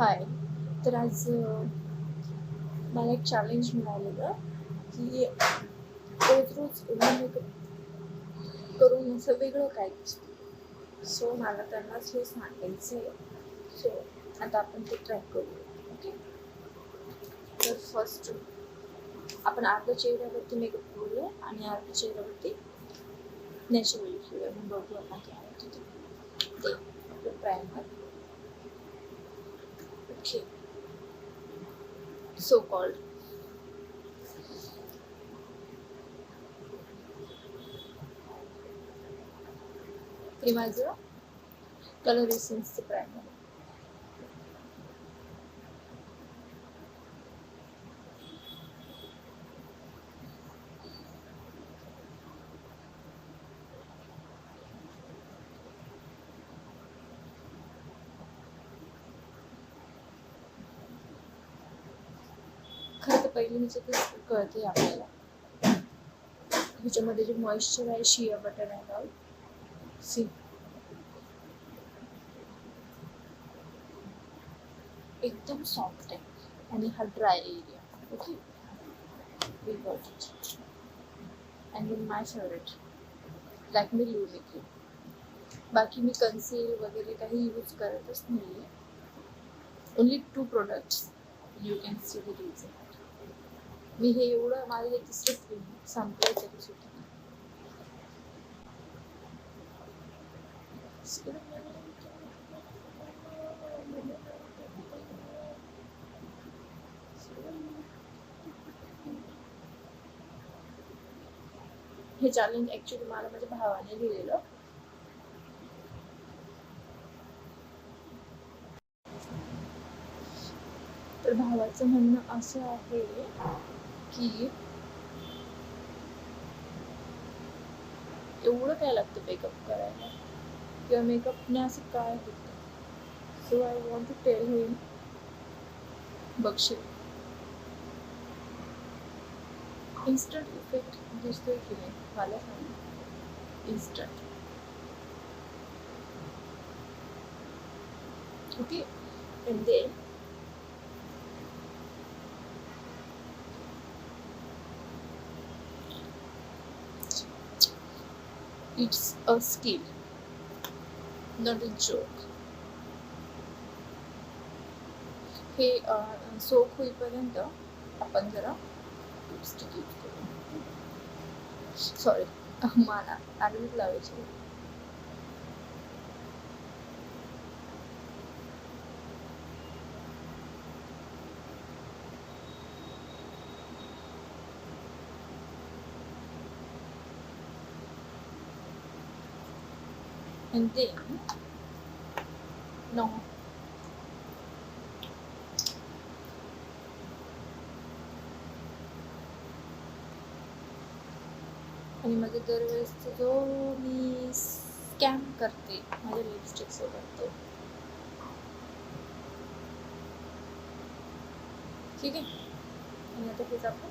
हाय. तर आज मला एक चॅलेंज मिळालेलं की रोज रोज एवढा मेकअप करून असं वेगळं काय दिसतं. सो मला त्यांनाच हे सांगायचं आहे. सो आता आपण ते ट्राय करूया. ओके. तर फर्स्ट आपण अर्ध्या चेहऱ्यावरती मेकअप करूया आणि अर्ध्या चेहऱ्यावरती नॅचरली घेऊया. मग बघू आपण काय होतं ते. आपलं प्रायमर. ओके. सो कॉल्ड हे माझं कलर एसेन्सचं प्रायमर. खरं तर पहिले ह्याच्यात कळते आपल्याला ह्याच्यामध्ये जे मॉइश्चर आहे शिया बटर आहे सी एकदम सॉफ्ट आहे आणि हा dry area. Okay. We got it. And in my favourite Lakme Lumi cream. बाकी मी कन्सील वगैरे काही यूज करतच नाही आहे. Only 2 products you can see the reason. मी हे एवढं माझं हे तिसरं क्रीम संपलं तरी सुद्धा हे चॅलेंज ॲक्च्युली मला माझ्या भावाने दिलेलं. तर भावाचं म्हणणं असं आहे की एवढं काय लागतं मेकअप करायला किंवा मेकअपने असं काय होतं. So I want to tell him बघशील इन्स्टंट इफेक्ट दिसतोय की नाही मला सांग. Instant. Okay. And then it's a skill, not a joke. हे सोक होईपर्यंत आपण जरा लिपस्टिक यूज करू. सॉरी मला आडवीत लावायची. And then no आणि माझं दरवेळेस जो मी स्कॅम करते माझ्या लिपस्टिक सोबत तो. ठीक आहे. आणि आता हेच आपण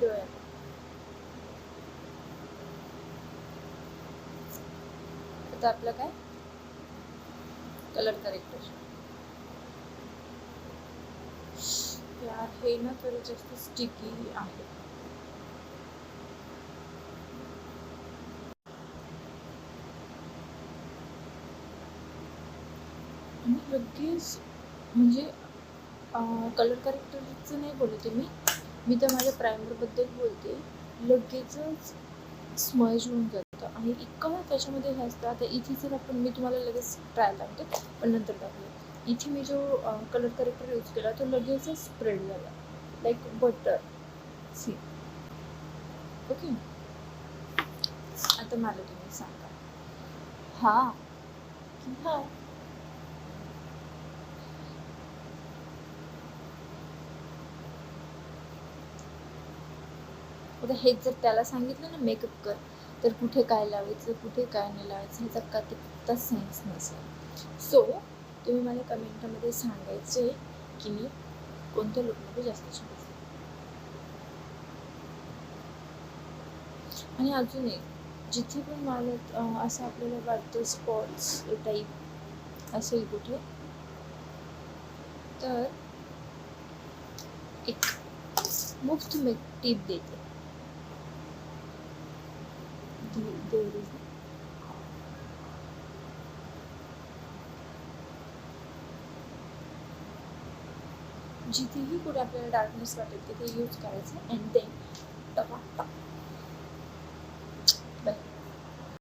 डोळ्यात. आता आपलं काय कलर करेक्टर. यार हे ना थोडं जास्त स्टिकी आहे. आणि लगेच म्हणजे कलर करेक्टरचं नाही बोलते मी तर माझ्या प्रायमरबद्दल बोलते. लगेचच स्मज होऊन जातं आणि इतकं त्याच्यामध्ये हे असतं. आता इथे जर आपण मी तुम्हाला लगेच ट्रायल लावते पण नंतर दाखवते. इथे मी जो कलर करेक्टर यूज केला तो लगेचच स्प्रेड झाला लाईक बटर. सी. ओके. आता मला तुम्ही सांगा हा की हा. आता हेच जर त्याला सांगितलं ना मेकअप कर तर कुठे काय लावायचं कुठे काय नाही लावायचं ह्याचा कधीच सेन्स नसेल. सो तुम्ही मला कमेंटमध्ये सांगायचे की मी कोणत्या लुकमध्ये जास्त छान. आणि अजून एक जिथे पण मला असं आपल्याला वाटतं स्पॉट्स टाईप असेल कुठे तर एक मुफ्त में टीप देते. जिथेही कुठे आपल्याला डार्कनेस वाटेल तिथे यूज करायचं अँड देन टका